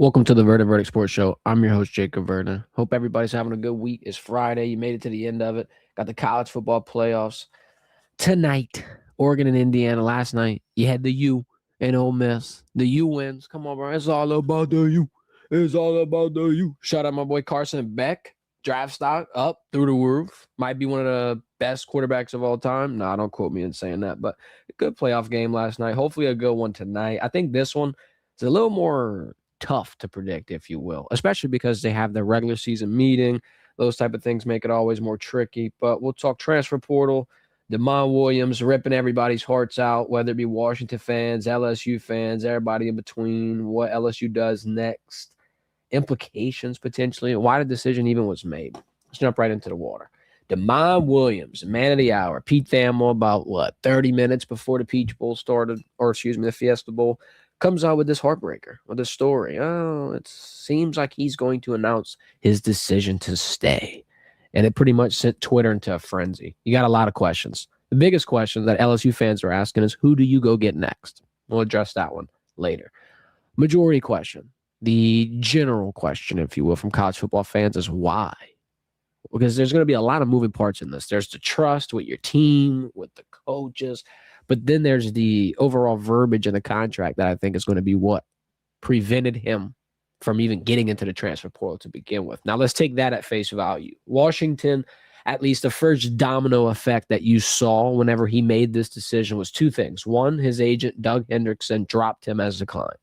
Welcome to the Verdin Sports Show. I'm your host, Jacob Verdin. Hope everybody's having a good week. It's Friday. You made it to the end of it. Got the college football playoffs tonight. Oregon and Indiana last night. You had the U and Ole Miss. The U wins. Come on, bro. It's all about the U. It's all about the U. Shout out my boy Carson Beck. Draft stock up through the roof. Might be one of the best quarterbacks of all time. No, don't quote me in saying that, but a good playoff game last night. Hopefully a good one tonight. I think this one is a little more tough to predict, if you will, especially because they have the regular season meeting. Those type of things make it always more tricky. But we'll talk transfer portal. Demond Williams ripping everybody's hearts out, whether it be Washington fans, LSU fans, everybody in between, what LSU does next, implications potentially, and why the decision even was made. Let's jump right into the water. Demond Williams, man of the hour. Pete Thamel, about 30 minutes before the Peach Bowl started, or excuse me, the Fiesta Bowl, comes out with this heartbreaker, with this story. Oh, it seems like he's going to announce his decision to stay. And it pretty much sent Twitter into a frenzy. You got a lot of questions. The biggest question that LSU fans are asking is, who do you go get next? We'll address that one later. Majority question, the general question, if you will, from college football fans is why? Because there's going to be a lot of moving parts in this. There's the trust with your team, with the coaches, but then there's the overall verbiage in the contract that I think is going to be what prevented him from even getting into the transfer portal to begin with. Now, let's take that at face value. Washington, at least the first domino effect that you saw whenever he made this decision was two things. One, his agent, Doug Hendrickson, dropped him as a client.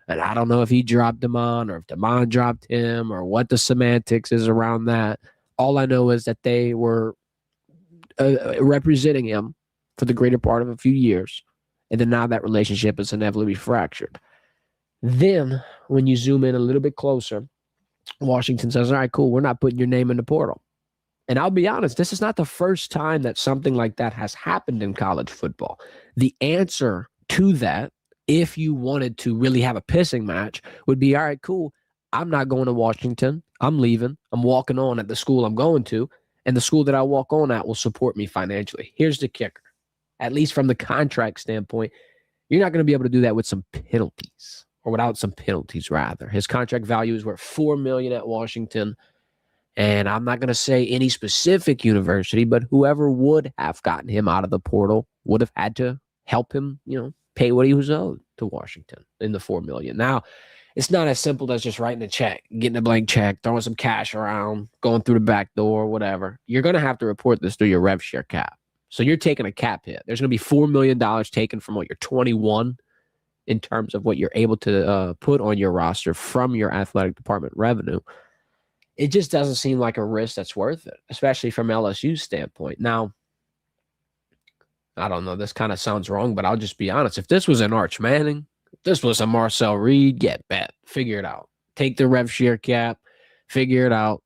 And I don't know if he dropped Demond or if Demond dropped him or what the semantics is around that. All I know is that they were representing him for the greater part of a few years. And then now that relationship is inevitably fractured. Then when you zoom in a little bit closer, Washington says, all right, cool, we're not putting your name in the portal. And I'll be honest, this is not the first time that something like that has happened in college football. The answer to that, if you wanted to really have a pissing match, would be, all right, cool, I'm not going to Washington. I'm leaving. I'm walking on at the school I'm going to, and the school that I walk on at will support me financially. Here's the kicker. At least from the contract standpoint, you're not going to be able to do that with some penalties, or without some penalties, rather. His contract value is worth $4 million at Washington, and I'm not going to say any specific university, but whoever would have gotten him out of the portal would have had to help him, pay what he was owed to Washington in the $4 million. Now, it's not as simple as just writing a check, getting a blank check, throwing some cash around, going through the back door, whatever. You're going to have to report this through your rev share cap. So you're taking a cap hit. There's going to be $4 million taken from what you're 21 in terms of what you're able to put on your roster from your athletic department revenue. It just doesn't seem like a risk that's worth it, especially from LSU's standpoint. Now, I don't know, this kind of sounds wrong, but I'll just be honest. If this was an Arch Manning, if this was a Marcel Reed, get bet. Figure it out. Take the rev share cap, figure it out.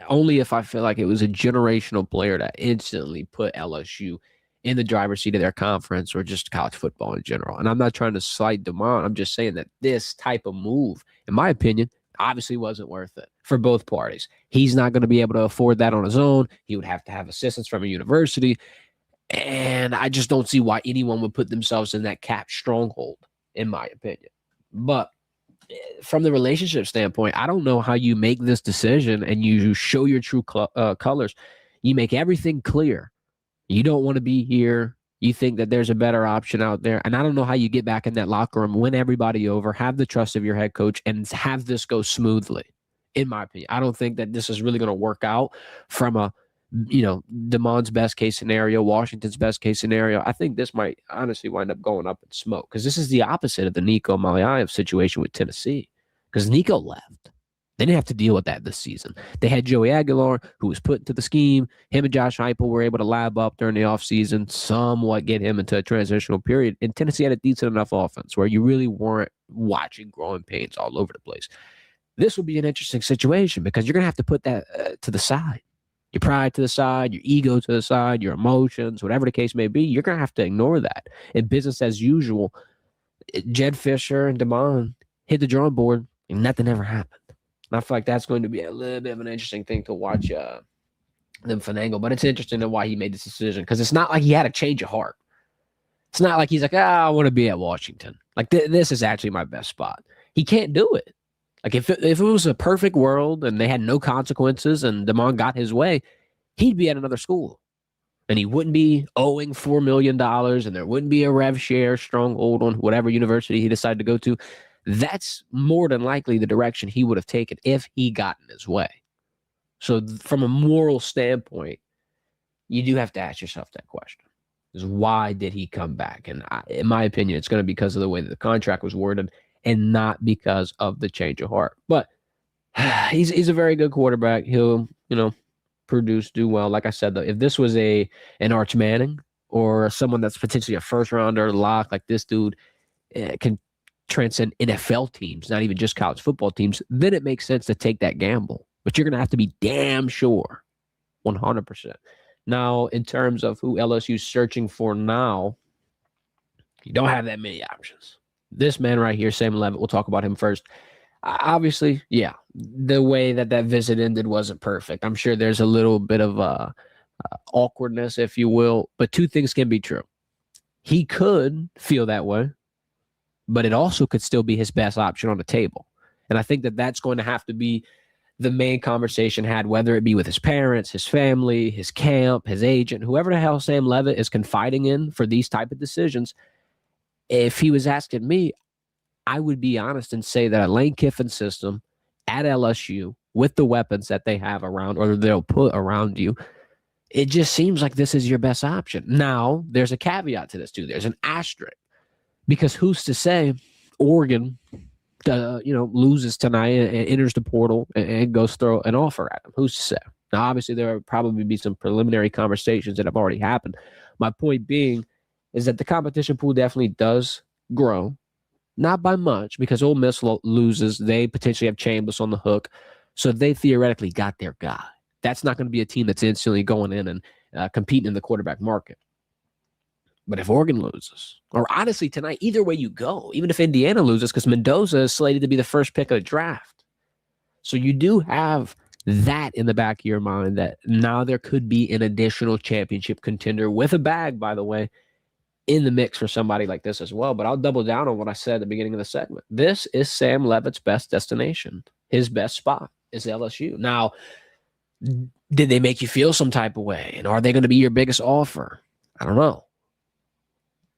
Only if I feel like it was a generational player that instantly put LSU in the driver's seat of their conference or just college football in general. And I'm not trying to slight Demond. I'm just saying that this type of move, in my opinion, obviously wasn't worth it for both parties. He's not going to be able to afford that on his own. He would have to have assistance from a university. And I just don't see why anyone would put themselves in that cap stronghold, in my opinion. But from the relationship standpoint, I don't know how you make this decision and you show your true colors. You make everything clear. You don't want to be here. You think that there's a better option out there. And I don't know how you get back in that locker room, win everybody over, have the trust of your head coach, and have this go smoothly, in my opinion. I don't think that this is really going to work out from a, Demond's best case scenario, Washington's best case scenario. I think this might honestly wind up going up in smoke because this is the opposite of the Nico Maliaev situation with Tennessee because Nico left. They didn't have to deal with that this season. They had Joey Aguilar, who was put into the scheme. Him and Josh Heupel were able to lab up during the offseason, somewhat get him into a transitional period. And Tennessee had a decent enough offense where you really weren't watching growing pains all over the place. This will be an interesting situation because you're going to have to put that to the side. Your pride to the side, your ego to the side, your emotions, whatever the case may be, you're going to have to ignore that. In business as usual, Jed Fisher and Demond hit the drawing board and nothing ever happened. And I feel like that's going to be a little bit of an interesting thing to watch them finagle. But it's interesting to why he made this decision because it's not like he had a change of heart. It's not like he's like, I want to be at Washington. Like this is actually my best spot. He can't do it. Like if it was a perfect world and they had no consequences and DeMond got his way, he'd be at another school. And he wouldn't be owing $4 million and there wouldn't be a rev share stronghold on whatever university he decided to go to. That's more than likely the direction he would have taken if he got in his way. So from a moral standpoint, you do have to ask yourself that question. Is why did he come back? And in my opinion, it's going to be because of the way that the contract was worded and not because of the change of heart. But he's a very good quarterback. He'll, produce, do well. Like I said, though, if this was an Arch Manning or someone that's potentially a first rounder lock, like this dude can transcend NFL teams, not even just college football teams, then it makes sense to take that gamble. But you're going to have to be damn sure, 100%. Now, in terms of who LSU's searching for now, you don't have that many options. This man right here, Sam Levitt, we'll talk about him first. Obviously, yeah, the way that visit ended wasn't perfect. I'm sure there's a little bit of awkwardness, if you will, but two things can be true. He could feel that way, but it also could still be his best option on the table. And I think that that's going to have to be the main conversation had, whether it be with his parents, his family, his camp, his agent, whoever the hell Sam Levitt is confiding in for these type of decisions. If he was asking me, I would be honest and say that a Lane Kiffin system at LSU with the weapons that they have around or they'll put around you, it just seems like this is your best option. Now, there's a caveat to this too. There's an asterisk because who's to say Oregon loses tonight and enters the portal and goes throw an offer at him? Who's to say? Now, obviously, there will probably be some preliminary conversations that have already happened. My point being is that the competition pool definitely does grow. Not by much, because Ole Miss loses. They potentially have Chambers on the hook. So they theoretically got their guy. That's not going to be a team that's instantly going in and competing in the quarterback market. But if Oregon loses, or honestly tonight, either way you go, even if Indiana loses, because Mendoza is slated to be the first pick of the draft. So you do have that in the back of your mind that now there could be an additional championship contender with a bag, by the way, in the mix for somebody like this as well. But I'll double down on what I said at the beginning of the segment. This is Sam Levitt's best destination. His best spot is LSU. Now, did they make you feel some type of way? And are they going to be your biggest offer? I don't know.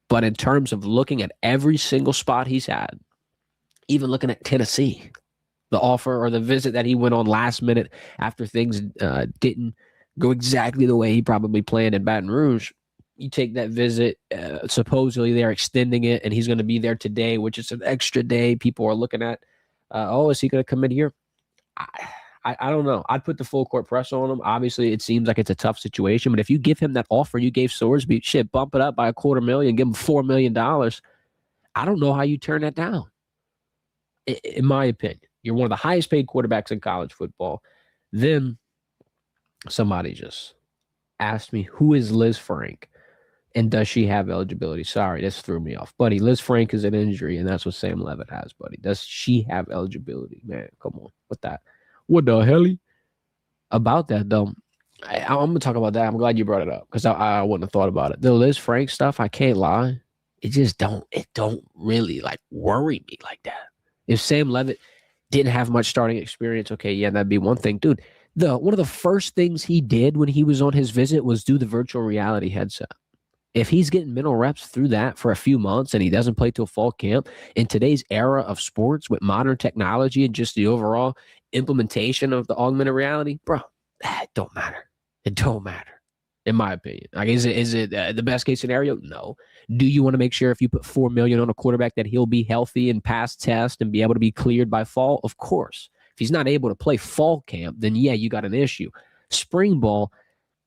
But in terms of looking at every single spot he's had, even looking at Tennessee, the offer or the visit that he went on last minute after things didn't go exactly the way he probably planned in Baton Rouge, you take that visit, supposedly they're extending it, and he's going to be there today, which is an extra day. People are looking at, is he going to come in here? I don't know. I'd put the full court press on him. Obviously, it seems like it's a tough situation, but if you give him that offer you gave Sorsby, bump it up by $250,000, give him $4 million, I don't know how you turn that down. In my opinion, you're one of the highest paid quarterbacks in college football. Then somebody just asked me, who is Liz Frank? And does she have eligibility? Sorry, this threw me off. Buddy, Liz Frank is an injury, and that's what Sam Levitt has, buddy. Does she have eligibility? Man, come on. What the hell? About that, though, I'm going to talk about that. I'm glad you brought it up because I wouldn't have thought about it. The Liz Frank stuff, I can't lie. It don't really, worry me like that. If Sam Levitt didn't have much starting experience, okay, yeah, that'd be one thing. Dude, one of the first things he did when he was on his visit was do the virtual reality headset. If he's getting mental reps through that for a few months and he doesn't play till fall camp, in today's era of sports with modern technology and just the overall implementation of the augmented reality, bro, it don't matter. It don't matter, in my opinion. Like, is it the best case scenario? No. Do you want to make sure if you put $4 million on a quarterback that he'll be healthy and pass test and be able to be cleared by fall? Of course. If he's not able to play fall camp, then yeah, you got an issue. Spring ball,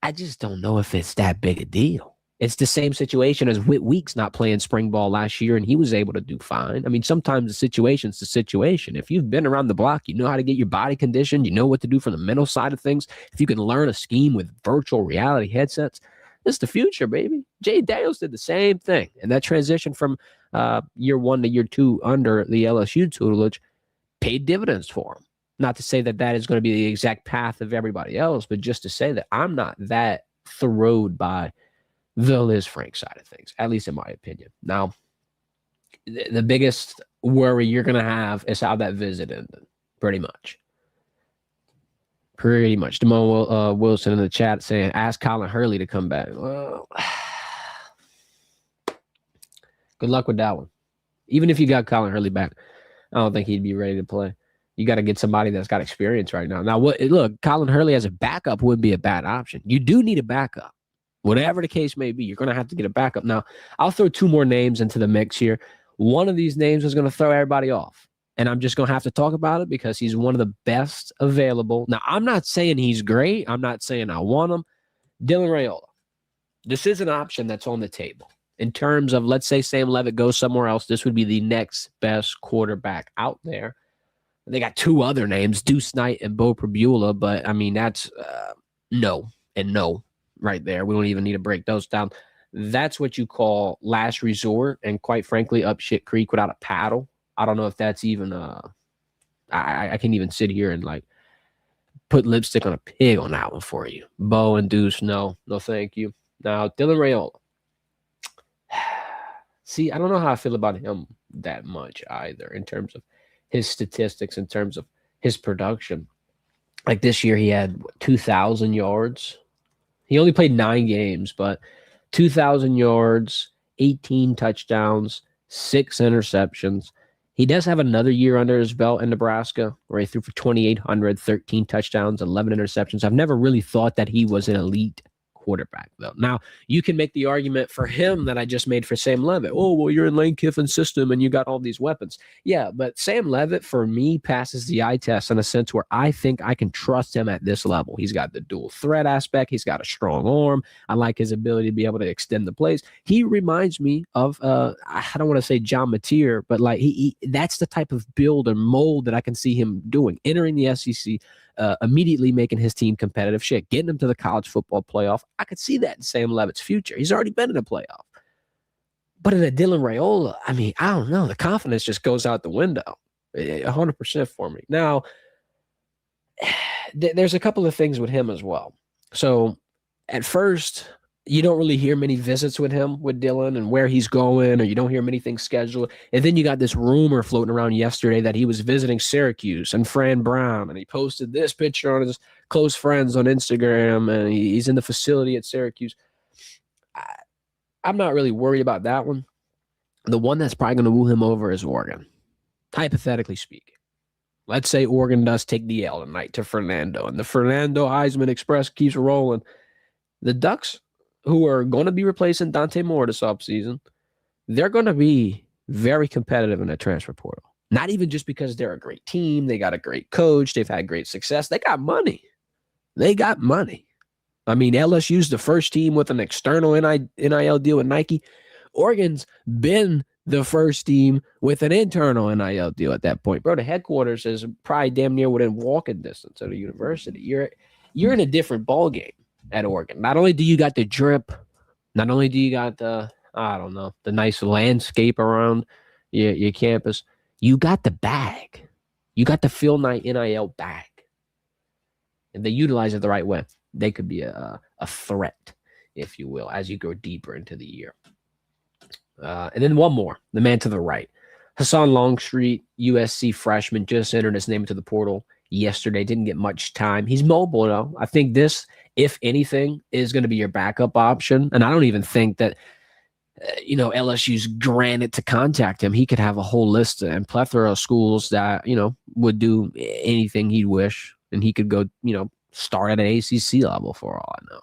I just don't know if it's that big a deal. It's the same situation as Whit Weeks not playing spring ball last year, and he was able to do fine. I mean, sometimes the situation's the situation. If you've been around the block, you know how to get your body conditioned, you know what to do from the mental side of things. If you can learn a scheme with virtual reality headsets, it's the future, baby. Jay Daniels did the same thing, and that transition from year one to year two under the LSU tutelage paid dividends for him. Not to say that that is going to be the exact path of everybody else, but just to say that I'm not that thrilled by the Liz Frank side of things, at least in my opinion. Now, the biggest worry you're going to have is how that visit ended, pretty much. Pretty much. Damon Wilson in the chat saying, ask Colin Hurley to come back. Well, good luck with that one. Even if you got Colin Hurley back, I don't think he'd be ready to play. You got to get somebody that's got experience right now. Now, look, Colin Hurley as a backup wouldn't be a bad option. You do need a backup. Whatever the case may be, you're going to have to get a backup. Now, I'll throw two more names into the mix here. One of these names is going to throw everybody off. And I'm just going to have to talk about it because he's one of the best available. Now, I'm not saying he's great. I'm not saying I want him. Dylan Raiola. This is an option that's on the table. In terms of, let's say Sam Levitt goes somewhere else, this would be the next best quarterback out there. They got two other names, Deuce Knight and Bo Pribula, but, I mean, that's no and no right there. We don't even need to break those down. That's what you call last resort, and quite frankly, up shit creek without a paddle. I don't know if that's even I can't even sit here and like put lipstick on a pig on that one for you. Bo and Deuce, no thank you. Now, Dylan Raiola. See, I don't know how I feel about him that much either in terms of his statistics, in terms of his production. Like this year, he had 2,000 yards. He only played 9 games, but 2,000 yards, 18 touchdowns, 6 interceptions. He does have another year under his belt in Nebraska where he threw for 2,800, 13 touchdowns, 11 interceptions. I've never really thought that he was an elite quarterback, though. Now, you can make the argument for him that I just made for Sam Levitt. Oh, well, you're in Lane Kiffin's system and you got all these weapons. Yeah, but Sam Levitt, for me, passes the eye test in a sense where I think I can trust him at this level. He's got the dual threat aspect. He's got a strong arm. I like his ability to be able to extend the plays. He reminds me of, I don't want to say John Mateer, but like that's the type of build or mold that I can see him doing, entering the SEC, immediately making his team competitive, getting him to the college football playoff. I could see that in Sam Levitt's future. He's already been in a playoff. But in a Dylan Raiola, I mean, I don't know. The confidence just goes out the window 100% for me. Now, there's a couple of things with him as well. So at first, you don't really hear many visits with him, with Dylan, and where he's going, or you don't hear many things scheduled. And then you got this rumor floating around yesterday that he was visiting Syracuse and Fran Brown, and he posted this picture on his close friends on Instagram, and he's in the facility at Syracuse. I'm not really worried about that one. The one that's probably going to woo him over is Oregon, hypothetically speaking. Let's say Oregon does take the L tonight to Fernando, and the Fernando Heisman Express keeps rolling. The Ducks, who are going to be replacing Dante Moore this offseason, they're going to be very competitive in the transfer portal. Not even just because they're a great team. They got a great coach. They've had great success. They got money. I mean, LSU's the first team with an external NIL deal with Nike. Oregon's been the first team with an internal NIL deal at that point. Bro, the headquarters is probably damn near within walking distance of the university. You're in a different ballgame at Oregon. Not only do you got the drip, not only do you got the nice landscape around your campus, you got the bag. You got the Phil Knight NIL bag. And they utilize it the right way. They could be a threat, if you will, as you go deeper into the year. And then one more, the man to the right. Hassan Longstreet, USC freshman, just entered his name into the portal yesterday. Didn't get much time. He's mobile, though. I think this, if anything, is going to be your backup option. And I don't even think that, LSU's granted to contact him. He could have a whole list and plethora of schools that, would do anything he'd wish. And he could go, start at an ACC level for all I know.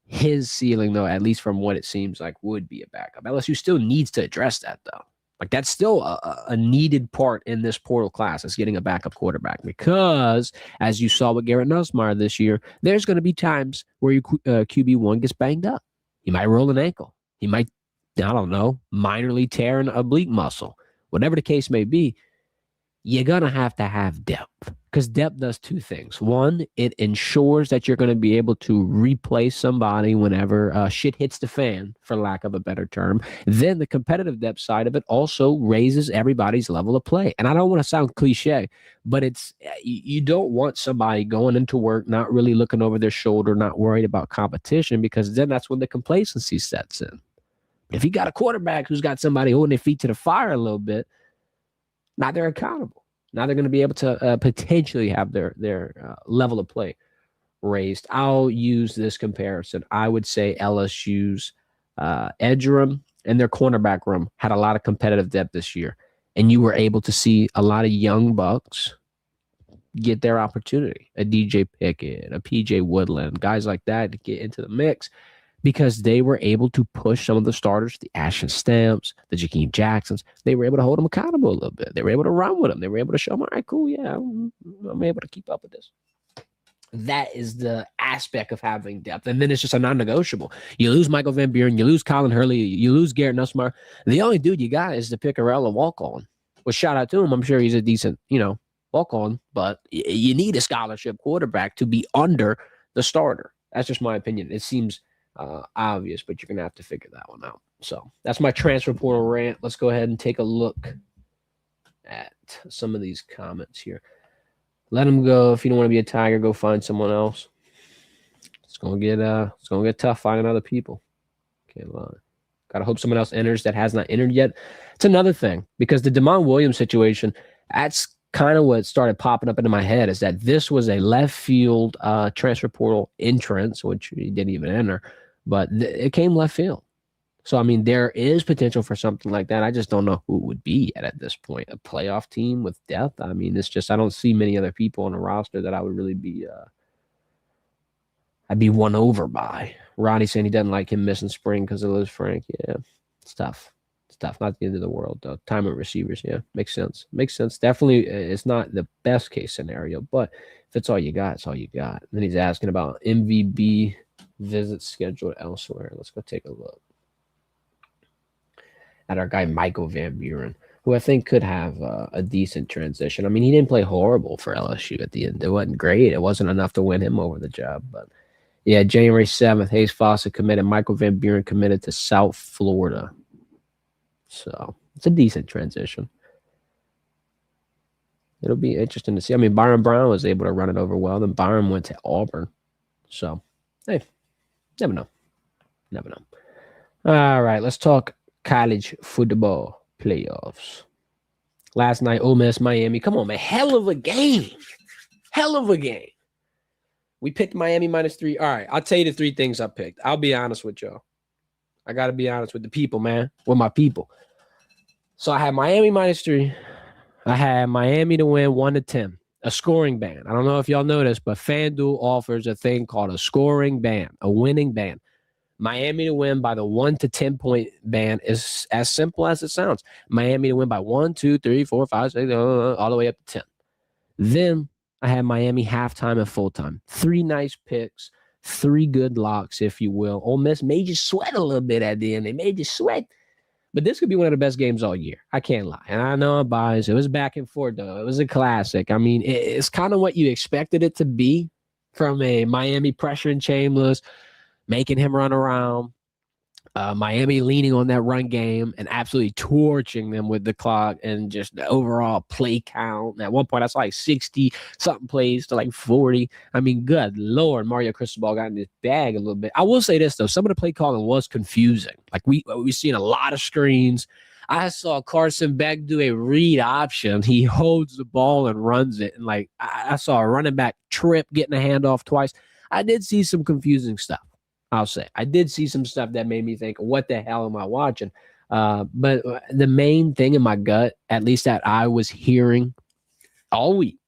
His ceiling, though, at least from what it seems like, would be a backup. LSU still needs to address that, though. Like, that's still a needed part in this portal class is getting a backup quarterback because, as you saw with Garrett Nussmeier this year, there's going to be times where your QB1 gets banged up. He might roll an ankle. He might, minorly tear an oblique muscle. Whatever the case may be, you're going to have depth because depth does two things. One, it ensures that you're going to be able to replace somebody whenever shit hits the fan, for lack of a better term. Then the competitive depth side of it also raises everybody's level of play. And I don't want to sound cliche, but you don't want somebody going into work, not really looking over their shoulder, not worried about competition, because then that's when the complacency sets in. If you got a quarterback who's got somebody holding their feet to the fire a little bit, now they're accountable. Now they're going to be able to potentially have their level of play raised. I'll use this comparison. I would say LSU's edge room and their cornerback room had a lot of competitive depth this year, and you were able to see a lot of young bucks get their opportunity. A DJ Pickett, a PJ Woodland, guys like that to get into the mix because they were able to push some of the starters, the Ashton Stamps, the Jakeem Jacksons. They were able to hold them accountable a little bit. They were able to run with them. They were able to show them, all right, cool, yeah, I'm able to keep up with this. That is the aspect of having depth. And then it's just a non-negotiable. You lose Michael Van Buren, you lose Colin Hurley, you lose Garrett Nussmeier. The only dude you got is the Piccarella walk-on. Well, shout out to him. I'm sure he's a decent, walk-on, but you need a scholarship quarterback to be under the starter. That's just my opinion. It seems obvious, but you're going to have to figure that one out. So that's my transfer portal rant. Let's go ahead and take a look at some of these comments here. Let them go. If you don't want to be a Tiger, go find someone else. It's gonna get tough finding other people. Can't lie. Gotta hope someone else enters that has not entered yet. It's another thing because the Damon Williams situation, that's kind of what started popping up into my head is that this was a left field transfer portal entrance, which he didn't even enter, but it came left field. So, I mean, there is potential for something like that. I just don't know who it would be at this point. A playoff team with depth? I mean, it's just I don't see many other people on the roster that I would really be I'd be won over by. Ronnie saying he doesn't like him missing spring because of Liz Frank. Yeah, it's tough. It's tough. Not the end of the world, though. Time of receivers, yeah. Makes sense. Makes sense. Definitely, it's not the best case scenario, but if it's all you got, it's all you got. And then he's asking about MVB visits scheduled elsewhere. Let's go take a look at our guy Michael Van Buren, who I think could have a decent transition. I mean, he didn't play horrible for LSU at the end. It wasn't great. It wasn't enough to win him over the job. But, yeah, January 7th, Hayes Fawcett committed. Michael Van Buren committed to South Florida. So it's a decent transition. It'll be interesting to see. I mean, Byron Brown was able to run it over well. Then Byron went to Auburn. So, hey, never know. Never know. All right, let's talk college football playoffs. Last night, Ole Miss, Miami. Come on, man. Hell of a game. Hell of a game. We picked Miami -3. All right, I'll tell you the three things I picked. I'll be honest with y'all. I got to be honest with the people, man. With my people. So I had Miami -3. I had Miami to win 1-10. A scoring ban. I don't know if y'all know this, but FanDuel offers a thing called a scoring ban, a winning ban. Miami to win by the 1 to 10 point ban is as simple as it sounds. Miami to win by 1, 2, 3, 4, 5, 6, all the way up to 10. Then I had Miami halftime and full time. 3 nice picks, 3 good locks, if you will. Ole Miss made you sweat a little bit at the end. They made you sweat. But this could be one of the best games all year. I can't lie. And I know I'm biased. It was back and forth, though. It was a classic. I mean, it's kind of what you expected it to be from a Miami pressuring Chambers, making him run around. Miami leaning on that run game and absolutely torching them with the clock and just the overall play count. And at one point, I saw like 60-something plays to like 40. I mean, good Lord, Mario Cristobal got in his bag a little bit. I will say this, though. Some of the play calling was confusing. Like, we seen a lot of screens. I saw Carson Beck do a read option. He holds the ball and runs it. And, like, I saw a running back trip getting a handoff twice. I did see some confusing stuff. I'll say. I did see some stuff that made me think, what the hell am I watching? But the main thing in my gut, at least that I was hearing all week,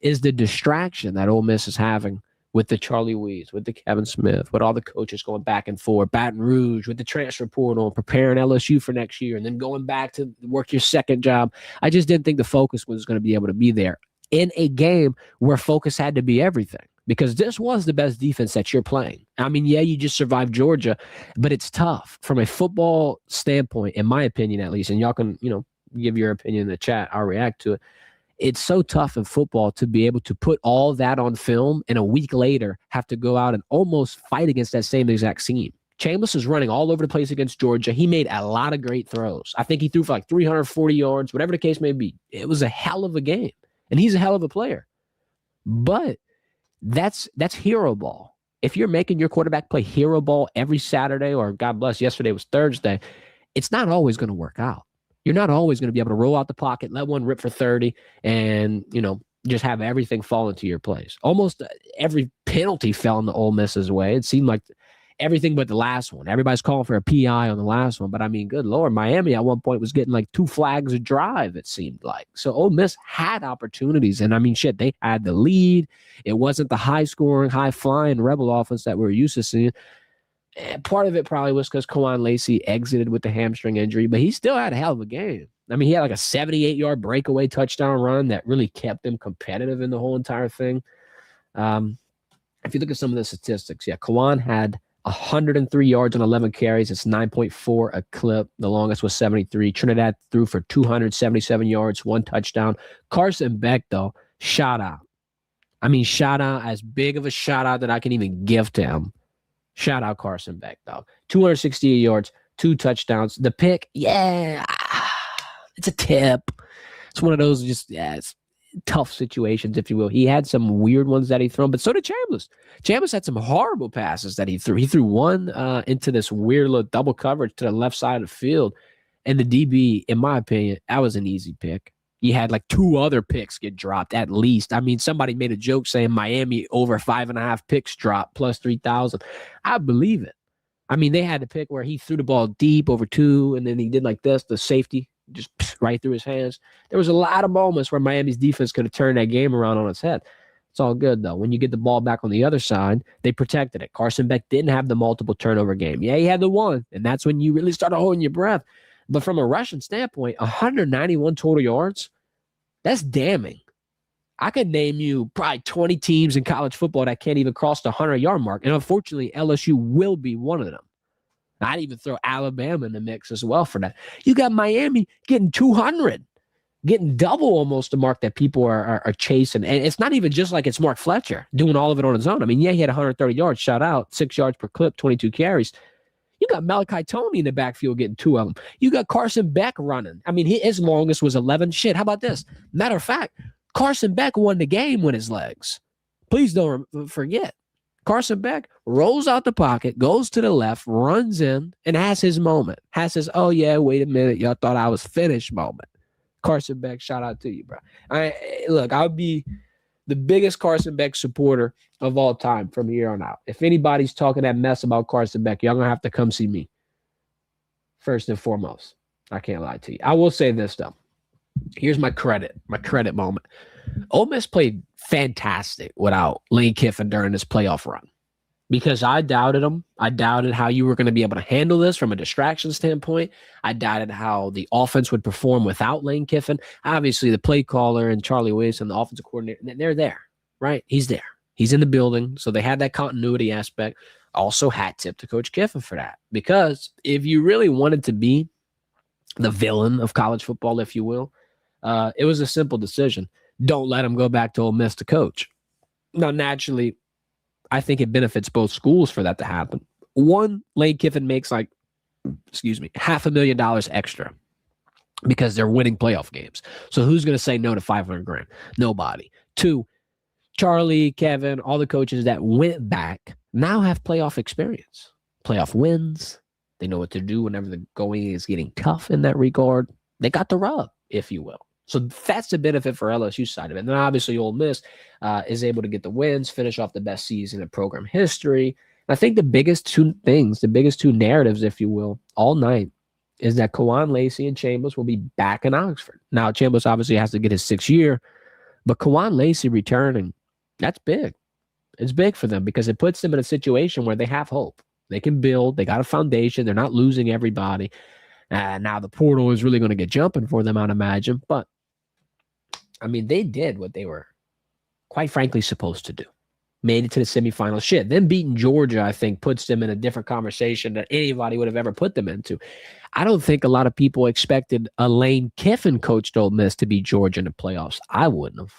is the distraction that Ole Miss is having with the Charlie Wees, with the Kevin Smith, with all the coaches going back and forth, Baton Rouge, with the transfer portal, preparing LSU for next year, and then going back to work your second job. I just didn't think the focus was going to be able to be there in a game where focus had to be everything. Because this was the best defense that you're playing. I mean, yeah, you just survived Georgia, but it's tough from a football standpoint, in my opinion, at least. And y'all can, give your opinion in the chat. I'll react to it. It's so tough in football to be able to put all that on film and a week later have to go out and almost fight against that same exact team. Chambers is running all over the place against Georgia. He made a lot of great throws. I think he threw for like 340 yards, whatever the case may be. It was a hell of a game, and he's a hell of a player. But that's hero ball. if you're making your quarterback play hero ball every Saturday, or God bless, yesterday was Thursday, it's not always going to work out. You're not always going to be able to roll out the pocket, let one rip for 30, and, just have everything fall into your place. Almost every penalty fell into Ole Miss's way. It seemed like everything but the last one. Everybody's calling for a PI on the last one. But, I mean, good Lord, Miami at one point was getting like 2 flags a drive, it seemed like. So Ole Miss had opportunities. And, I mean, shit, they had the lead. It wasn't the high-scoring, high-flying Rebel offense that we're used to seeing. And part of it probably was because Kawan Lacey exited with the hamstring injury, but he still had a hell of a game. I mean, he had like a 78-yard breakaway touchdown run that really kept them competitive in the whole entire thing. If you look at some of the statistics, Kawan had 103 yards on 11 carries. It's 9.4 a clip. The longest was 73. Trinidad threw for 277 yards, 1 touchdown. Carson Beck, though, shout out. I mean, shout out, as big of a shout out that I can even give to him. Shout out Carson Beck, though. 268 yards, 2 touchdowns. The pick, it's a tip. It's one of those it's tough situations, if you will. He had some weird ones that he threw, but so did Chambliss. Chambliss had some horrible passes that he threw. He threw one into this weird little double coverage to the left side of the field. And the DB, in my opinion, that was an easy pick. You had like 2 other picks get dropped at least. I mean, somebody made a joke saying Miami over 5.5 picks dropped plus 3,000. I believe it. I mean, they had the pick where he threw the ball deep over 2, and then he did like this, the safety just right through his hands. There was a lot of moments where Miami's defense could have turned that game around on its head. It's all good, though. When you get the ball back on the other side, they protected it. Carson Beck didn't have the multiple turnover game. Yeah, he had the one, and that's when you really started holding your breath. But from a rushing standpoint, 191 total yards, that's damning. I could name you probably 20 teams in college football that can't even cross the 100-yard mark, and unfortunately, LSU will be one of them. I'd even throw Alabama in the mix as well for that. You got Miami getting 200, getting double almost the mark that people are chasing. And it's not even just like it's Mark Fletcher doing all of it on his own. I mean, he had 130 yards, shout out, 6 yards per clip, 22 carries. You got Malachi Toney in the backfield getting 2 of them. You got Carson Beck running. I mean, his longest was 11. Shit, how about this? Matter of fact, Carson Beck won the game with his legs. Please don't forget. Carson Beck rolls out the pocket, goes to the left, runs in, and has his moment. Has his, oh, yeah, wait a minute, y'all thought I was finished moment. Carson Beck, shout out to you, bro. I'll be the biggest Carson Beck supporter of all time from here on out. If anybody's talking that mess about Carson Beck, y'all going to have to come see me. First and foremost. I can't lie to you. I will say this, though. Here's my credit moment. Ole Miss played fantastic without Lane Kiffin during this playoff run because I doubted him. I doubted how you were going to be able to handle this from a distraction standpoint. I doubted how the offense would perform without Lane Kiffin. Obviously, the play caller and Charlie Wilson, the offensive coordinator, they're there, right? He's there. He's in the building. So they had that continuity aspect. Also, hat tip to Coach Kiffin for that because if you really wanted to be the villain of college football, if you will, it was a simple decision. Don't let him go back to Ole Miss to coach. Now, naturally, I think it benefits both schools for that to happen. One, Lane Kiffin makes $500,000 extra because they're winning playoff games. So who's going to say no to $500,000? Nobody. 2, Charlie, Kevin, all the coaches that went back now have playoff experience, playoff wins. They know what to do whenever the going is getting tough in that regard. They got the rub, if you will. So that's the benefit for LSU side of it. And then obviously Ole Miss is able to get the wins, finish off the best season in program history. And I think the biggest 2 things, the biggest 2 narratives, if you will, all night is that Kawan Lacey and Chambliss will be back in Oxford. Now, Chambliss obviously has to get his 6th year, but Kawan Lacey returning, that's big. It's big for them because it puts them in a situation where they have hope. They can build. They got a foundation. They're not losing everybody. Now the portal is really going to get jumping for them, I'd imagine. But, I mean, they did what they were, quite frankly, supposed to do. Made it to the semifinals. Shit, them beating Georgia, I think, puts them in a different conversation than anybody would have ever put them into. I don't think a lot of people expected a Lane Kiffin coached Ole Miss to beat Georgia in the playoffs. I wouldn't have.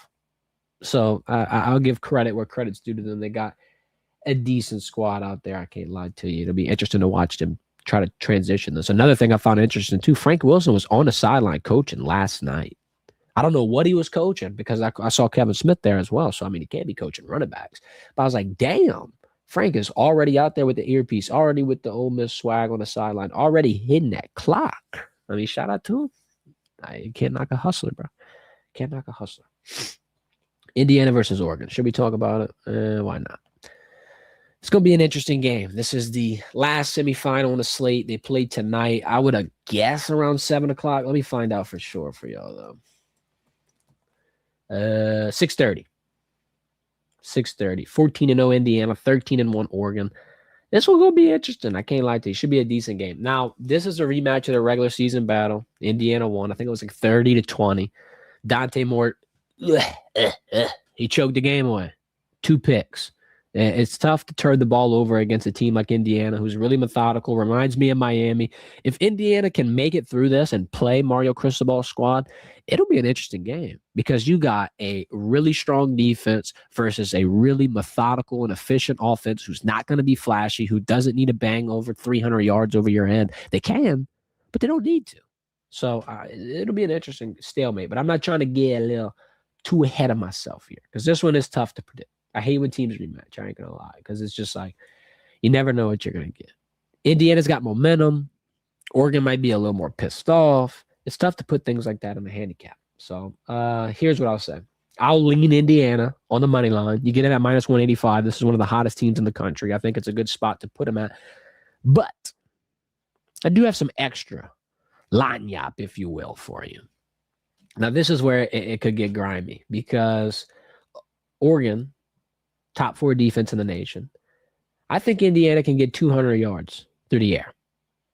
So I'll give credit where credit's due to them. They got a decent squad out there. I can't lie to you. It'll be interesting to watch them try to transition this. Another thing I found interesting, too, Frank Wilson was on the sideline coaching last night. I don't know what he was coaching because I saw Kevin Smith there as well. So, I mean, he can't be coaching running backs. But I was like, damn, Frank is already out there with the earpiece, already with the Ole Miss swag on the sideline, already hitting that clock. I mean, shout out to him. You can't knock a hustler, bro. Can't knock a hustler. Indiana versus Oregon. Should we talk about it? Why not? It's going to be an interesting game. This is the last semifinal on the slate. They play tonight. I would have guessed around 7 o'clock. Let me find out for sure for y'all, though. 6:30. 6:30. 14-0 Indiana, 13-1 Oregon. This one going to be interesting. I can't lie to you. Should be a decent game. Now, this is a rematch of the regular season battle. Indiana won. I think it was like 30-20. Dante Moore, he choked the game away. 2 picks. It's tough to turn the ball over against a team like Indiana, who's really methodical. Reminds me of Miami. If Indiana can make it through this and play Mario Cristobal's squad, it'll be an interesting game because you got a really strong defense versus a really methodical and efficient offense who's not going to be flashy, who doesn't need to bang over 300 yards over your head. They can, but they don't need to. So it'll be an interesting stalemate, but I'm not trying to get a little too ahead of myself here because this one is tough to predict. I hate when teams rematch. I ain't going to lie because it's just like you never know what you're going to get. Indiana's got momentum. Oregon might be a little more pissed off. It's tough to put things like that in the handicap. So here's what I'll say. I'll lean Indiana on the money line. You get it at minus 185. This is one of the hottest teams in the country. I think it's a good spot to put them at. But I do have some extra line yap, if you will, for you. Now, this is where it could get grimy because Oregon, top 4 defense in the nation. I think Indiana can get 200 yards through the air.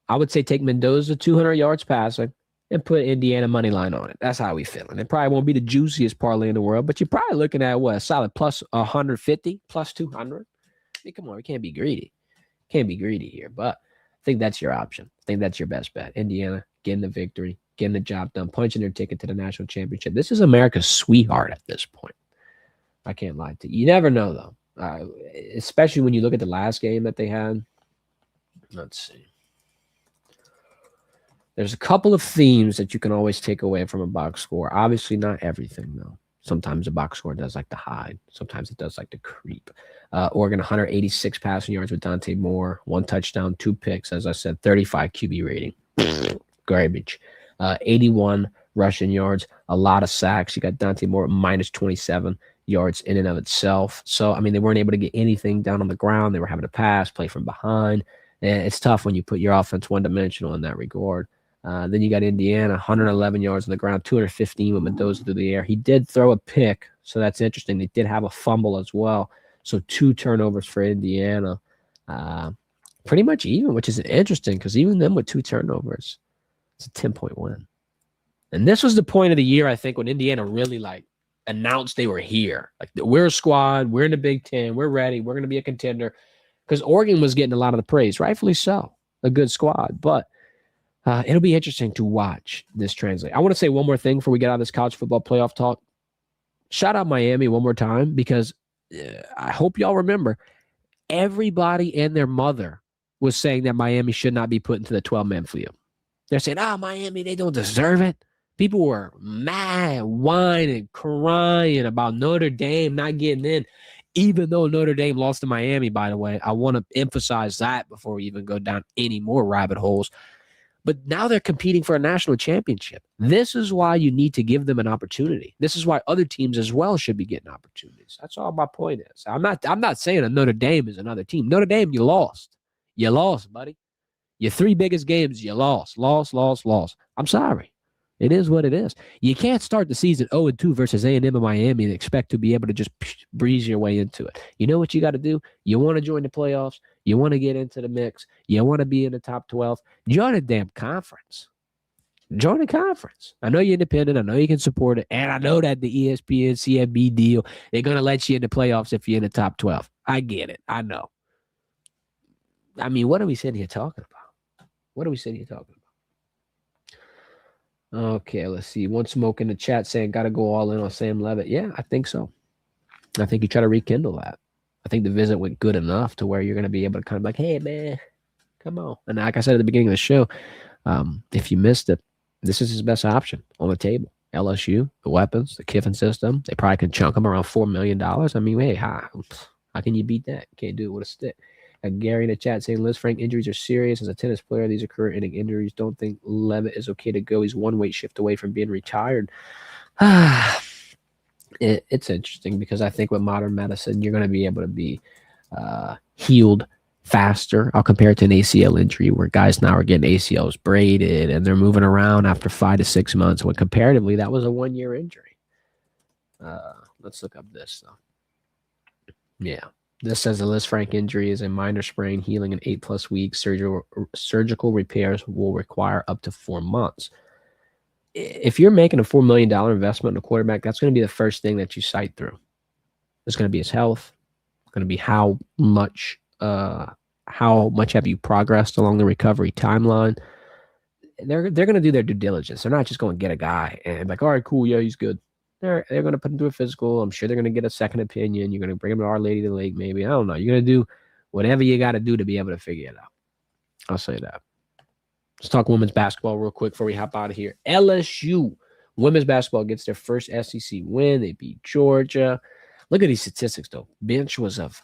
I would say take Mendoza 200 yards passing and put Indiana money line on it. That's how we feeling. It probably won't be the juiciest parlay in the world, but you're probably looking at what, a solid plus 150, plus 200. I mean, come on, we can't be greedy. Can't be greedy here, but I think that's your option. I think that's your best bet. Indiana getting the victory, getting the job done, punching their ticket to the national championship. This is America's sweetheart at this point. I can't lie to you. You never know, though, especially when you look at the last game that they had. Let's see. There's a couple of themes that you can always take away from a box score. Obviously, not everything, though. Sometimes a box score does like to hide. Sometimes it does like to creep. Oregon, 186 passing yards with Dante Moore. 1 touchdown, 2 picks. As I said, 35 QB rating. Garbage. 81 rushing yards. A lot of sacks. You got Dante Moore minus 27 yards in and of itself. So, I mean, they weren't able to get anything down on the ground. They were having to pass, play from behind. And it's tough when you put your offense one-dimensional in that regard. Then you got Indiana, 111 yards on the ground, 215 with Mendoza through the air. He did throw a pick, so that's interesting. They did have a fumble as well. So 2 turnovers for Indiana. Pretty much even, which is interesting because even them with 2 turnovers, it's a 10-point win. And this was the point of the year, I think, when Indiana really announced they were here. Like, we're a squad. We're in the Big Ten. We're ready. We're going to be a contender. Because Oregon was getting a lot of the praise, rightfully so. A good squad. But it'll be interesting to watch this translate. I want to say one more thing before we get out of this college football playoff talk. Shout out Miami one more time because I hope y'all remember everybody and their mother was saying that Miami should not be put into the 12-man field. They're saying, Miami, they don't deserve it. People were mad, whining, crying about Notre Dame not getting in, even though Notre Dame lost to Miami, by the way. I want to emphasize that before we even go down any more rabbit holes. But now they're competing for a national championship. This is why you need to give them an opportunity. This is why other teams as well should be getting opportunities. That's all my point is. I'm not saying that Notre Dame is another team. Notre Dame, you lost. You lost, buddy. Your 3 biggest games, you lost. Lost. I'm sorry. It is what it is. You can't start the season 0-2 versus A&M and Miami and expect to be able to just breeze your way into it. You know what you got to do? You want to join the playoffs. You want to get into the mix. You want to be in the top 12. Join a damn conference. Join a conference. I know you're independent. I know you can support it. And I know that the ESPN, CNB deal, they're going to let you in the playoffs if you're in the top 12. I get it. I know. I mean, what are we sitting here talking about? Okay, let's see. One smoke in the chat saying, got to go all in on Sam Levitt. Yeah, I think so. I think you try to rekindle that. I think the visit went good enough to where you're going to be able to kind of like, hey, man, come on. And like I said at the beginning of the show, if you missed it, this is his best option on the table. LSU, the weapons, the Kiffin system. They probably can chunk him around $4 million. I mean, hey, How can you beat that? Can't do it with a stick. Gary in the chat saying Liz Frank injuries are serious. As a tennis player, these are career-ending injuries. Don't think Levitt is okay to go. He's one weight shift away from being retired. It's interesting because I think with modern medicine, you're going to be able to be healed faster. I'll compare it to an ACL injury where guys now are getting ACLs braided and they're moving around after 5 to 6 months, when comparatively that was a 1-year injury. Let's look up this though. Yeah. This says the Liz Frank injury is a minor sprain healing in 8+ weeks. Surgical repairs will require up to 4 months. If you're making a $4 million investment in a quarterback, that's going to be the first thing that you sight through. It's going to be his health. It's going to be how much have you progressed along the recovery timeline. They're going to do their due diligence. They're not just going to get a guy and like, all right, cool, yeah, he's good. They're going to put him through a physical. I'm sure they're going to get a second opinion. You're going to bring him to Our Lady of the Lake, maybe. I don't know. You're going to do whatever you got to do to be able to figure it out. I'll say that. Let's talk women's basketball real quick before we hop out of here. LSU women's basketball gets their first SEC win. They beat Georgia. Look at these statistics, though. Bench was of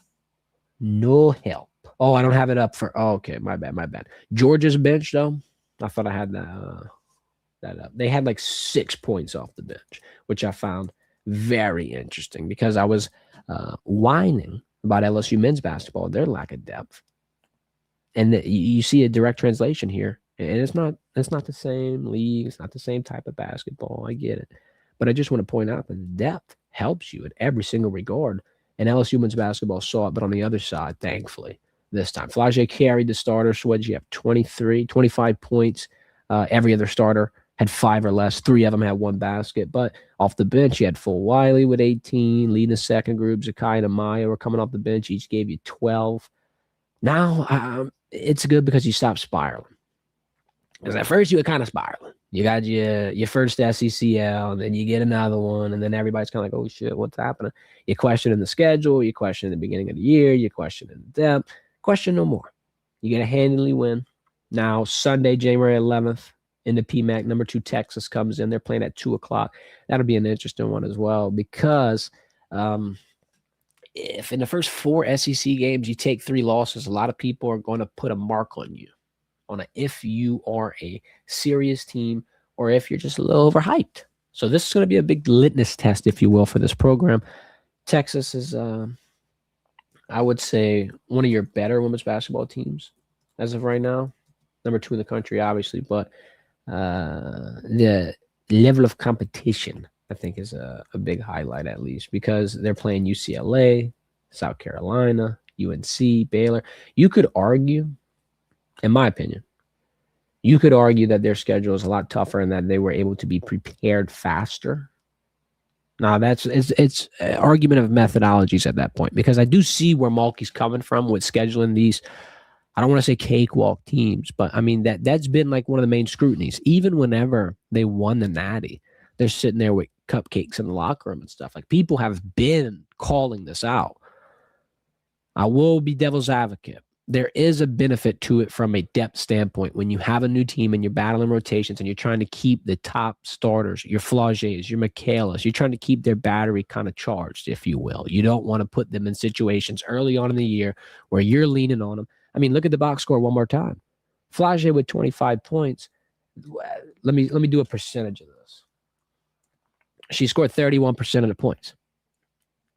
no help. Oh, I don't have it up for – oh, okay, my bad. Georgia's bench, though, I thought I had that up. They had like 6 points off the bench, which I found very interesting because I was whining about LSU men's basketball, their lack of depth. And you see a direct translation here. And it's not the same league. It's not the same type of basketball. I get it. But I just want to point out that depth helps you in every single regard. And LSU men's basketball saw it, but on the other side, thankfully, this time. Flau'jae carried the starter. Swedge have 25 points. Every other starter had 5 or less. 3 of them had 1 basket. But off the bench, you had Full Wiley with 18, leading the second group. Zakai and Amaya were coming off the bench. Each gave you 12. Now, it's good because you stop spiraling. Because at first you were kind of spiraling. You got your first SECL, and then you get another one, and then everybody's kind of like, oh, shit, what's happening? You're questioning the schedule. You're questioning the beginning of the year. You're questioning the depth. Question no more. You get a handily win. Now, Sunday, January 11th, in the PMAC, number 2 Texas comes in. They're playing at 2 o'clock. That'll be an interesting one as well because if in the first 4 SEC games you take 3 losses, a lot of people are going to put a mark on you. If you are a serious team or if you're just a little overhyped. So this is going to be a big litmus test, if you will, for this program. Texas is, I would say, one of your better women's basketball teams as of right now. Number 2 in the country, obviously. But the level of competition, I think, is a big highlight, at least, because they're playing UCLA, South Carolina, UNC, Baylor. You could argue, in my opinion, you could argue that their schedule is a lot tougher and that they were able to be prepared faster. Now, it's an argument of methodologies at that point, because I do see where Mulkey's coming from with scheduling these, I don't want to say cakewalk teams, but I mean, that's been like one of the main scrutinies. Even whenever they won the Natty, they're sitting there with cupcakes in the locker room and stuff. Like, people have been calling this out. I will be devil's advocate. There is a benefit to it from a depth standpoint when you have a new team and you're battling rotations and you're trying to keep the top starters, your Flau'jaes, your Michaelas, you're trying to keep their battery kind of charged, if you will. You don't want to put them in situations early on in the year where you're leaning on them. I mean, look at the box score one more time. Flau'jae with 25 points. Let me do a percentage of this. She scored 31% of the points.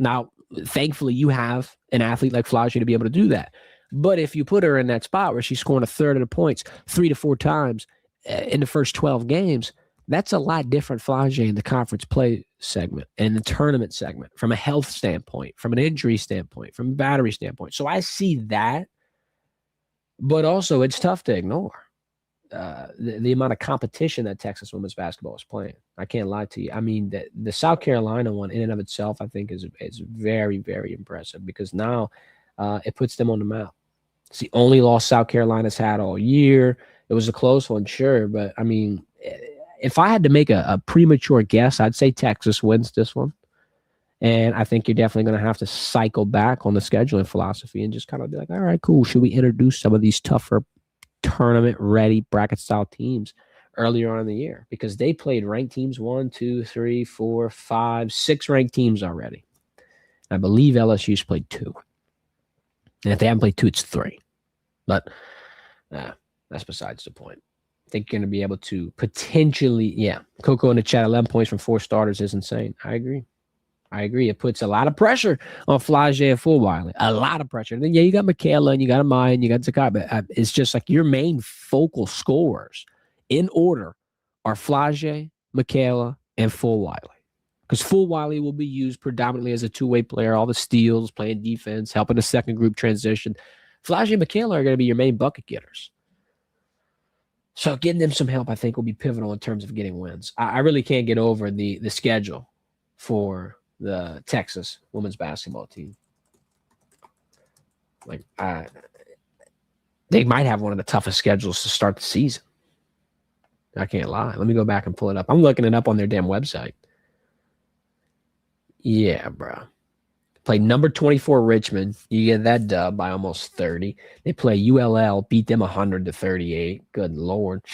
Now, thankfully, you have an athlete like Flau'jae to be able to do that. But if you put her in that spot where she's scoring a third of the points 3 to 4 times in the first 12 games, that's a lot different Flau'jae in the conference play segment and the tournament segment, from a health standpoint, from an injury standpoint, from a battery standpoint. So I see that, but also it's tough to ignore the amount of competition that Texas women's basketball is playing. I can't lie to you. I mean, the South Carolina one in and of itself, I think is very, very impressive, because now it puts them on the map. It's the only loss South Carolina's had all year. It was a close one, sure, but I mean, if I had to make a premature guess, I'd say Texas wins this one. And I think you're definitely going to have to cycle back on the scheduling philosophy and just kind of be like, all right, cool. Should we introduce some of these tougher tournament-ready bracket-style teams earlier on in the year? Because they played ranked teams 1, 2, 3, 4, 5, 6 ranked teams already. I believe LSU's played 2. And if they haven't played 2, it's 3. But that's besides the point. I think you're going to be able to potentially, Coco in the chat, 11 points from 4 starters is insane. I agree. It puts a lot of pressure on Flage and Fulwiley. A lot of pressure. And then, you got Michaela and you got Amaya and you got Zakai. But it's just like your main focal scorers in order are Flage, Michaela, and Fulwiley. Because Fulwiley will be used predominantly as a two-way player, all the steals, playing defense, helping the second group transition. Flage and Michaela are going to be your main bucket getters. So getting them some help, I think, will be pivotal in terms of getting wins. I really can't get over the schedule for the Texas women's basketball team. They might have one of the toughest schedules to start the season. I can't lie. Let me go back and pull it up. I'm looking it up on their damn website. Yeah, bro. Play number 24 Richmond. You get that dub by almost 30. They play ULL, beat them 100-38. Good Lord.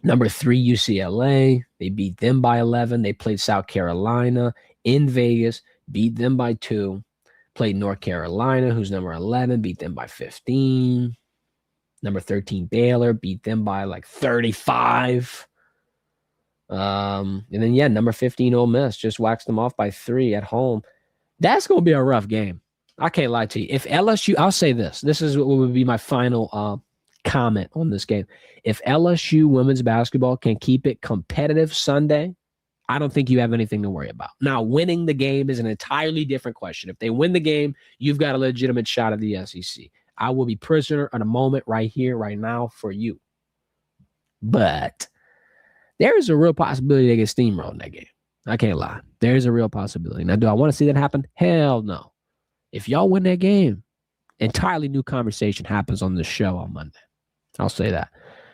Number 3 UCLA. They beat them by 11. They played South Carolina in Vegas, beat them by 2. Played North Carolina, who's number 11, beat them by 15. Number 13 Baylor, beat them by like 35. And then, number 15 Ole Miss just waxed them off by 3 at home. That's going to be a rough game. I can't lie to you. If LSU, I'll say this. This is what would be my final comment on this game. If LSU women's basketball can keep it competitive Sunday, I don't think you have anything to worry about. Now, winning the game is an entirely different question. If they win the game, you've got a legitimate shot at the SEC. I will be prisoner at a moment right here, right now for you. But there is a real possibility they get steamrolled in that game. I can't lie. There is a real possibility. Now, do I want to see that happen? Hell no. If y'all win that game, entirely new conversation happens on this show on Monday. I'll say that.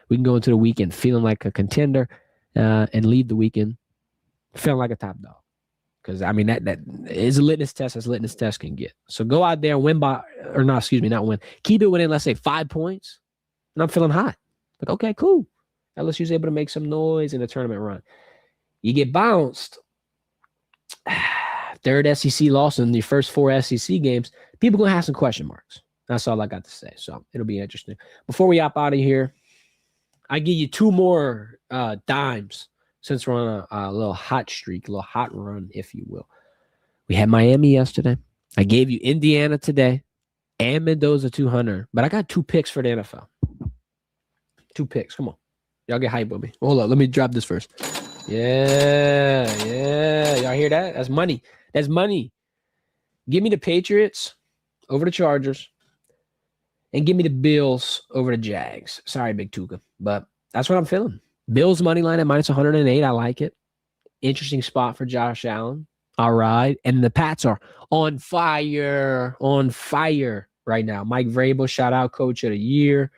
We can go into the weekend feeling like a contender and leave the weekend feeling like a top dog. Because, I mean, that is a litmus test as litmus test can get. So go out there and win by, or not, excuse me, not win. Keep it within, let's say, 5 points. And I'm feeling hot. Like, okay, cool. LSU's able to make some noise in the tournament run. You get bounced. Third SEC loss in the first 4 SEC games. People going to have some question marks. That's all I got to say. So it'll be interesting. Before we hop out of here, I give you 2 more dimes since we're on a little hot streak, a little hot run, if you will. We had Miami yesterday. I gave you Indiana today and Mendoza 200. But I got 2 picks for the NFL. 2 picks. Come on. Y'all get hype with me. Hold up. Let me drop this first. Yeah. Y'all hear that? That's money. That's money. Give me the Patriots over the Chargers and give me the Bills over the Jags. Sorry, Big Tuca, but that's what I'm feeling. Bills money line at minus 108. I like it. Interesting spot for Josh Allen. All right. And the Pats are on fire right now. Mike Vrabel, shout out coach of the year.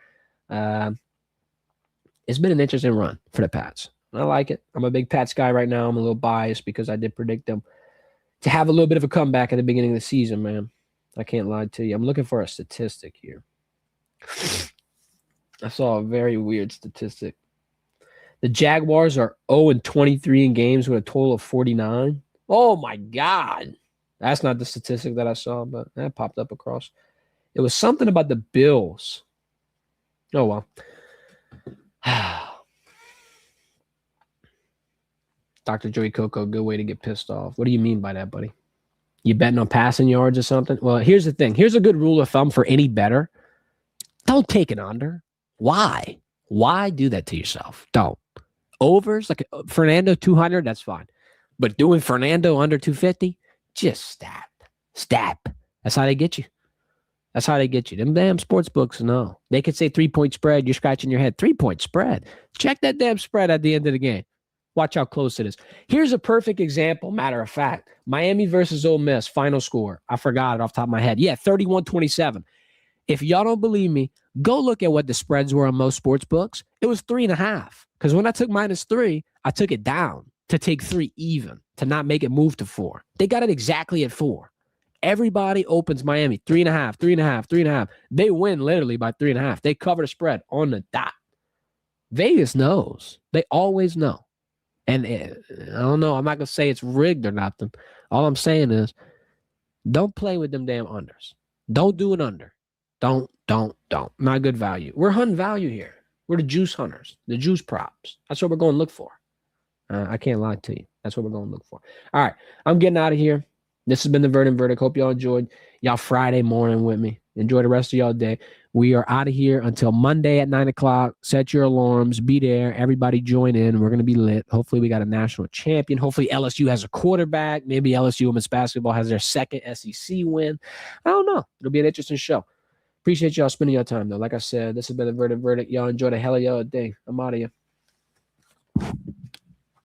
It's been an interesting run for the Pats. I like it. I'm a big Pats guy right now. I'm a little biased because I did predict them to have a little bit of a comeback at the beginning of the season, man. I can't lie to you. I'm looking for a statistic here. I saw a very weird statistic. The Jaguars are 0-23 in games with a total of 49. Oh, my God. That's not the statistic that I saw, but that popped up across. It was something about the Bills. Oh, well. Dr. Joey Coco, good way to get pissed off. What do you mean by that, buddy? You betting on passing yards or something? Well, here's the thing. Here's a good rule of thumb for any better. Don't take an under. Why? Why do that to yourself? Don't. Overs, like Fernando 200, that's fine. But doing Fernando under 250, just stab. That's how they get you. That's how they get you. Them damn sports books, no. They could say 3-point spread. You're scratching your head. 3-point spread. Check that damn spread at the end of the game. Watch how close it is. Here's a perfect example, matter of fact. Miami versus Ole Miss, final score. I forgot it off the top of my head. Yeah, 31-27. If y'all don't believe me, go look at what the spreads were on most sports books. It was 3.5. Because when I took -3, I took it down to take 3 even, to not make it move to 4. They got it exactly at 4. Everybody opens Miami 3.5, 3.5, 3.5. They win literally by 3.5. They cover the spread on the dot. Vegas knows. They always know. And I don't know. I'm not going to say it's rigged or nothing. All I'm saying is don't play with them damn unders. Don't do an under. Don't. Not good value. We're hunting value here. We're the juice hunters, the juice props. That's what we're going to look for. I can't lie to you. That's what we're going to look for. All right. I'm getting out of here. This has been the Verdin Verdict. Hope y'all enjoyed y'all Friday morning with me. Enjoy the rest of y'all day. We are out of here until Monday at 9 o'clock. Set your alarms. Be there. Everybody join in. We're going to be lit. Hopefully we got a national champion. Hopefully LSU has a quarterback. Maybe LSU women's basketball has their second SEC win. I don't know. It'll be an interesting show. Appreciate y'all spending your time, though. Like I said, this has been the Verdin Verdict. Y'all enjoy the hell of y'all day. I'm out of here.